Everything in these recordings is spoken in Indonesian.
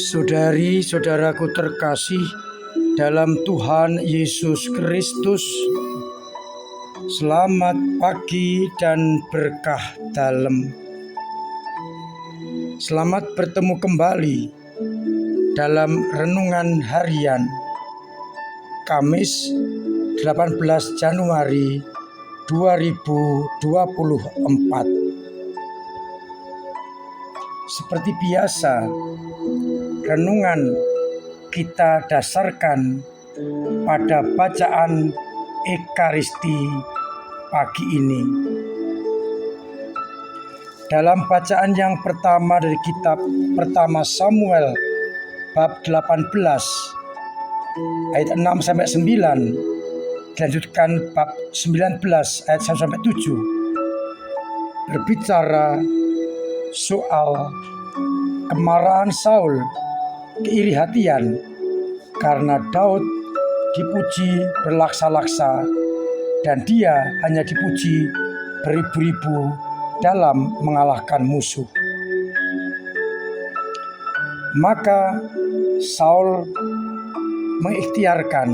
Saudari-saudaraku terkasih dalam Tuhan Yesus Kristus, selamat pagi dan berkah dalam. Selamat bertemu kembali dalam renungan harian Kamis 18 Januari 2024. Seperti biasa, renungan kita dasarkan pada bacaan Ekaristi pagi ini. Dalam bacaan yang pertama dari kitab pertama Samuel bab 18 ayat 6 sampai 9, dilanjutkan bab 19 ayat 1 sampai 7, berbicara soal kemarahan Saul, keiri hatian karena Daud dipuji berlaksa-laksa dan dia hanya dipuji beribu-ribu dalam mengalahkan musuh. Maka Saul mengikhtiarkan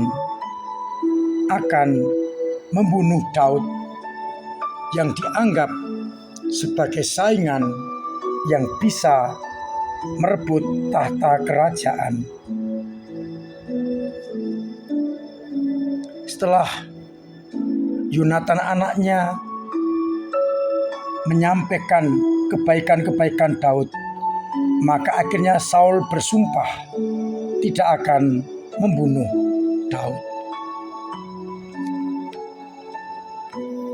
akan membunuh Daud yang dianggap sebagai saingan yang bisa merebut tahta kerajaan. Setelah Yonatan anaknya menyampaikan kebaikan-kebaikan Daud, maka akhirnya Saul bersumpah tidak akan membunuh Daud.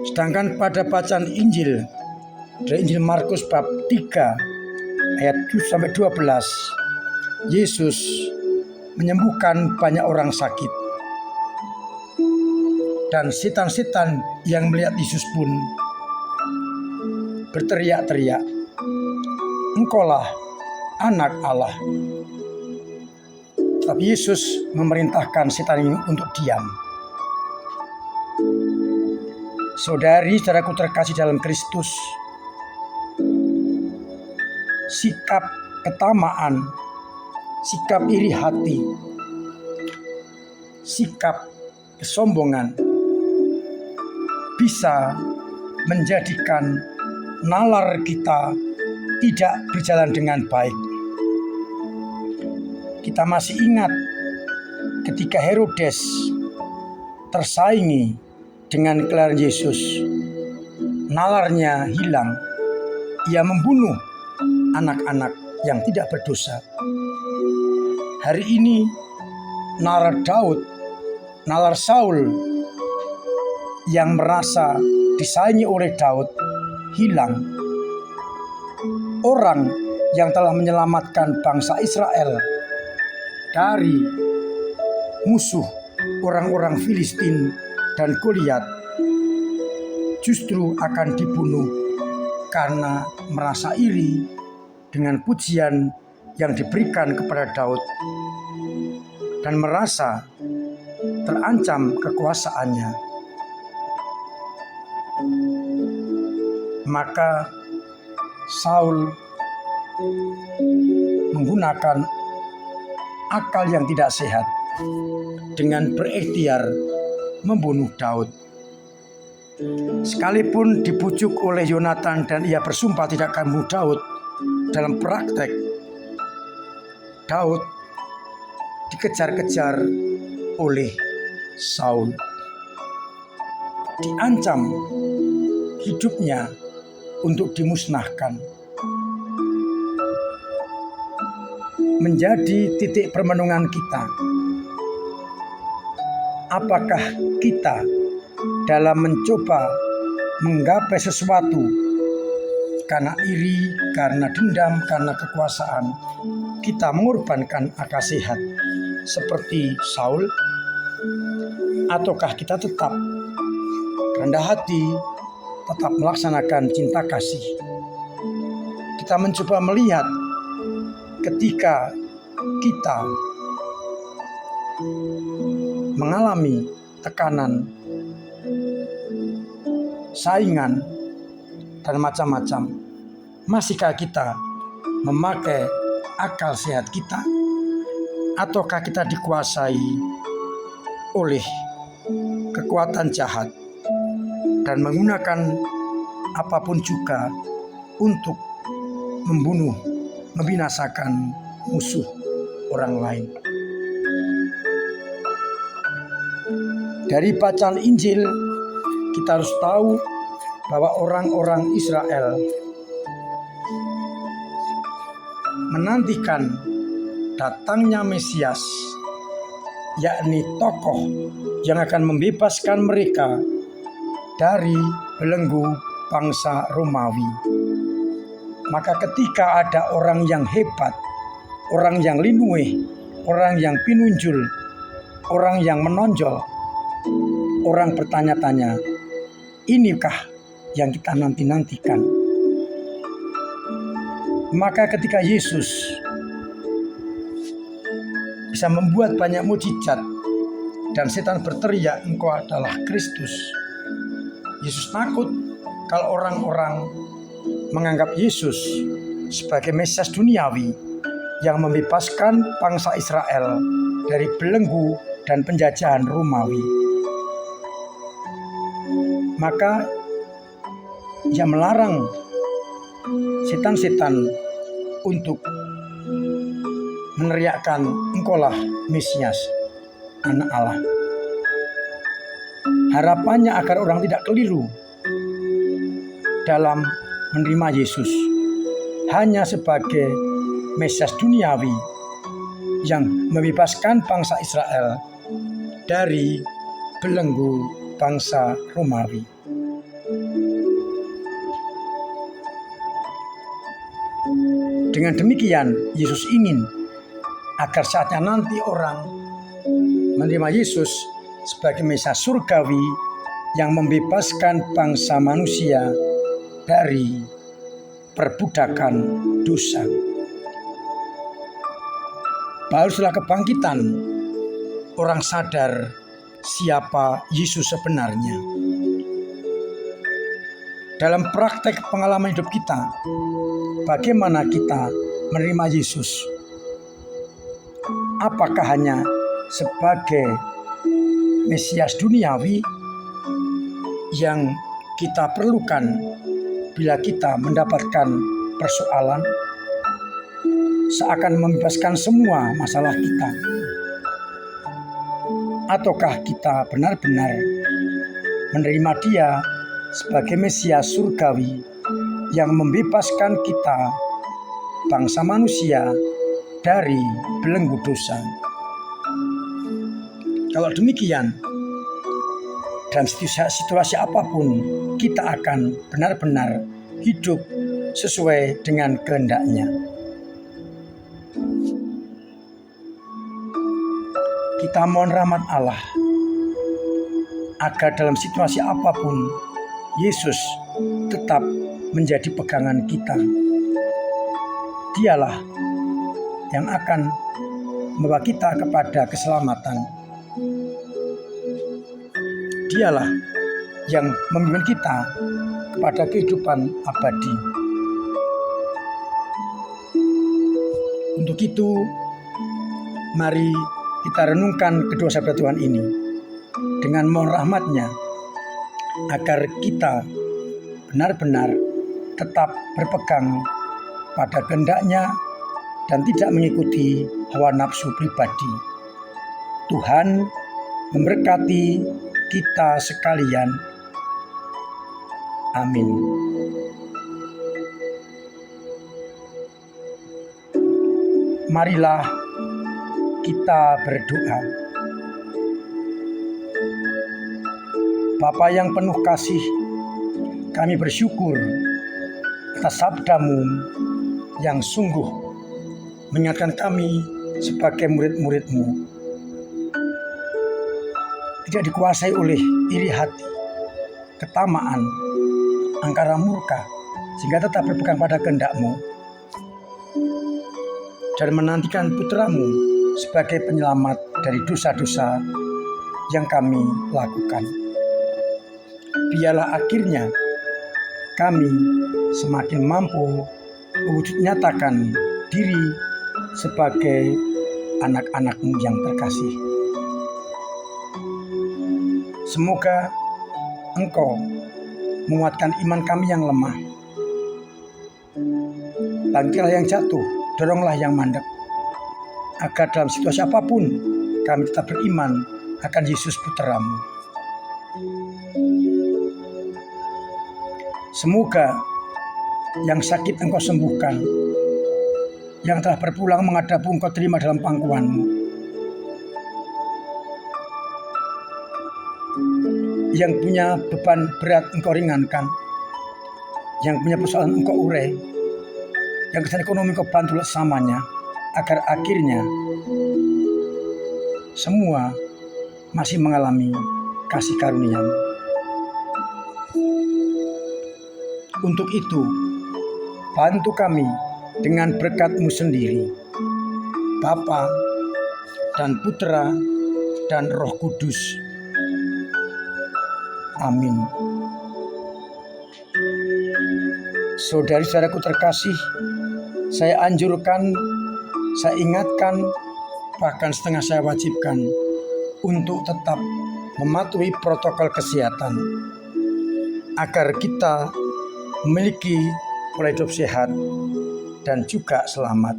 Sedangkan pada bacaan Injil dari Injil Markus bab 3 ayat 7 sampai 12, Yesus menyembuhkan banyak orang sakit. Dan setan-setan yang melihat Yesus pun berteriak-teriak, "Engkaulah anak Allah." Tapi Yesus memerintahkan setan ini untuk diam. Saudari-saudaraku terkasih dalam Kristus, sikap ketamaan, sikap iri hati, sikap kesombongan bisa menjadikan nalar kita tidak berjalan dengan baik. Kita masih ingat ketika Herodes tersaingi dengan kelahiran Yesus, nalarnya hilang. Ia membunuh anak-anak yang tidak berdosa. Hari ini nalar Saul yang merasa disaingi oleh Daud hilang. Orang yang telah menyelamatkan bangsa Israel dari musuh orang-orang Filistin dan Goliat justru akan dibunuh karena merasa iri dengan pujian yang diberikan kepada Daud dan merasa terancam kekuasaannya. Maka Saul menggunakan akal yang tidak sehat dengan berikhtiar membunuh Daud. Sekalipun dibujuk oleh Yonatan dan ia bersumpah tidak akan membunuh Daud, dalam praktek Daud dikejar-kejar oleh Saul, diancam hidupnya untuk dimusnahkan. Menjadi titik permenungan kita, apakah kita dalam mencoba menggapai sesuatu karena iri, karena dendam, karena kekuasaan, kita mengorbankan akal sehat seperti Saul, ataukah kita tetap rendah hati, tetap melaksanakan cinta kasih? Kita mencoba melihat ketika kita mengalami tekanan, saingan, dan macam-macam, masihkah kita memakai akal sehat kita Ataukah kita dikuasai oleh kekuatan jahat dan menggunakan apapun juga untuk membunuh, membinasakan musuh orang lain? Dari bacaan Injil kita harus tahu bahwa orang-orang Israel menantikan datangnya Mesias, yakni tokoh yang akan membebaskan mereka dari belenggu bangsa Romawi. Maka ketika ada orang yang hebat, orang yang linueh, orang yang pinunjul, orang yang menonjol, orang bertanya-tanya, inikah yang kita nanti-nantikan? Maka ketika Yesus bisa membuat banyak mukjizat dan setan berteriak, engkau adalah Kristus, Yesus takut kalau orang-orang menganggap Yesus sebagai Mesias duniawi yang membebaskan bangsa Israel dari belenggu dan penjajahan Romawi. Maka ia melarang setan-setan untuk meneriakkan, engkaulah Mesias, Anak Allah. Harapannya agar orang tidak keliru dalam menerima Yesus hanya sebagai Mesias duniawi yang membebaskan bangsa Israel dari belenggu bangsa Romawi. Dengan demikian, Yesus ingin agar saatnya nanti orang menerima Yesus sebagai Mesias surgawi yang membebaskan bangsa manusia dari perbudakan dosa. Baru setelah kebangkitan, orang sadar siapa Yesus sebenarnya. Dalam praktek pengalaman hidup kita, bagaimana kita menerima Yesus? Apakah hanya sebagai Mesias duniawi yang kita perlukan bila kita mendapatkan persoalan, seakan membebaskan semua masalah kita? Ataukah kita benar-benar menerima Dia sebagai Mesias surgawi yang membebaskan kita, bangsa manusia, dari belenggu dosa? Kalau demikian, dalam situasi apapun, kita akan benar-benar hidup sesuai dengan kehendak-Nya. Kita mohon rahmat Allah agar dalam situasi apapun Yesus tetap menjadi pegangan kita. Dialah yang akan membawa kita kepada keselamatan. Dialah yang memimpin kita kepada kehidupan abadi. Untuk itu, mari kita renungkan kedua sabda Tuhan ini dengan mohon rahmat-Nya agar kita benar-benar tetap berpegang pada kehendak-Nya dan tidak mengikuti hawa nafsu pribadi. Tuhan memberkati kita sekalian. Amin. Marilah kita berdoa. Bapa yang penuh kasih, kami bersyukur atas sabda-Mu yang sungguh mengingatkan kami sebagai murid-murid-Mu. Tidak dikuasai oleh iri hati, ketamaan, angkara murka, sehingga tetap berpegang pada kehendak-Mu dan menantikan Putra-Mu sebagai penyelamat dari dosa-dosa yang kami lakukan. Biarlah akhirnya kami semakin mampu mewujud nyatakan diri sebagai anak-anak-Mu yang terkasih. Semoga Engkau menguatkan iman kami yang lemah. Bangkitlah yang jatuh, doronglah yang mandek, agar dalam situasi apapun kami tetap beriman akan Yesus Putra-Mu. Semoga yang sakit Engkau sembuhkan, yang telah berpulang menghadap Engkau terima dalam pangkuan-Mu, yang punya beban berat Engkau ringankan, yang punya persoalan Engkau urai, yang kesulitan ekonomi Engkau bantu sesamanya, agar akhirnya semua masih mengalami kasih karunia-Mu. Untuk itu, bantu kami dengan berkat-Mu sendiri, Bapa dan Putra dan Roh Kudus. Amin. Saudari-saudaraku terkasih, saya anjurkan, saya ingatkan, bahkan setengah saya wajibkan untuk tetap mematuhi protokol kesehatan agar kita memiliki pola hidup sehat dan juga selamat.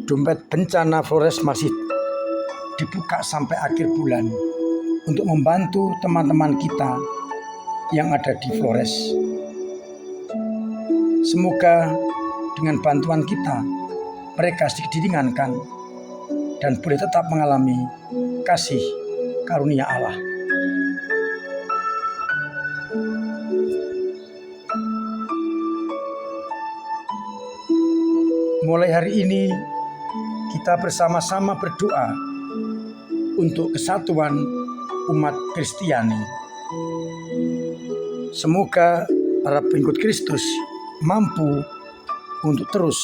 Dompet bencana Flores masih dibuka sampai akhir bulan untuk membantu teman-teman kita yang ada di Flores. Semoga dengan bantuan kita mereka sedikit diringankan dan boleh tetap mengalami kasih karunia Allah. Mulai hari ini kita bersama-sama berdoa untuk kesatuan umat Kristiani. Semoga para pengikut Kristus mampu untuk terus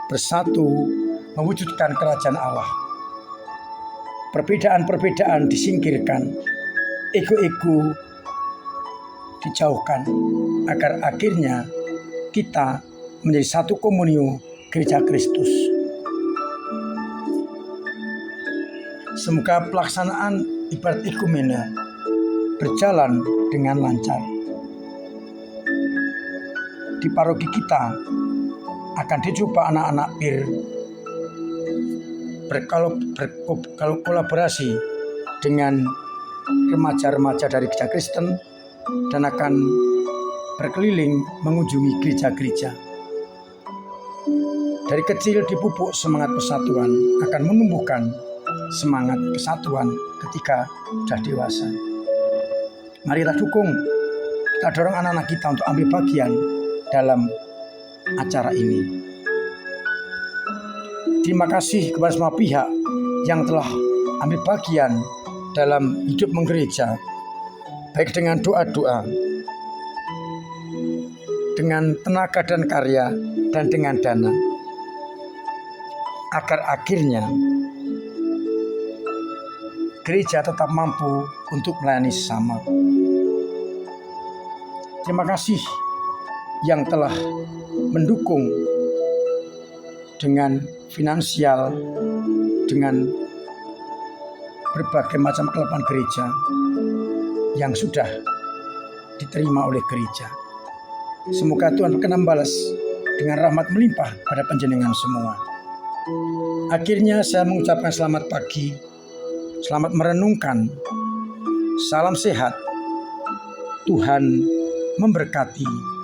bersatu mewujudkan kerajaan Allah. Perbedaan-perbedaan disingkirkan, ego-ego dijauhkan, agar akhirnya kita menjadi satu komunio Gereja Kristus. Semoga pelaksanaan ibadat ekumene berjalan dengan lancar. Di paroki kita akan dicoba anak-anak PIR berkolaborasi dengan remaja-remaja dari gereja Kristen dan akan berkeliling mengunjungi gereja-gereja. Dari kecil dipupuk semangat persatuan akan menumbuhkan semangat kesatuan ketika sudah dewasa. Mari kita dukung, kita dorong anak-anak kita untuk ambil bagian dalam acara ini. Terima kasih kepada semua pihak yang telah ambil bagian dalam hidup menggereja, baik dengan doa-doa, dengan tenaga dan karya, dan dengan dana, agar akhirnya gereja tetap mampu untuk melayani sesama. Terima kasih yang telah mendukung dengan finansial, dengan berbagai macam kelemahan gereja yang sudah diterima oleh gereja. Semoga Tuhan berkenan balas dengan rahmat melimpah pada panjenengan semua. Akhirnya saya mengucapkan selamat pagi, selamat merenungkan, salam sehat, Tuhan memberkati.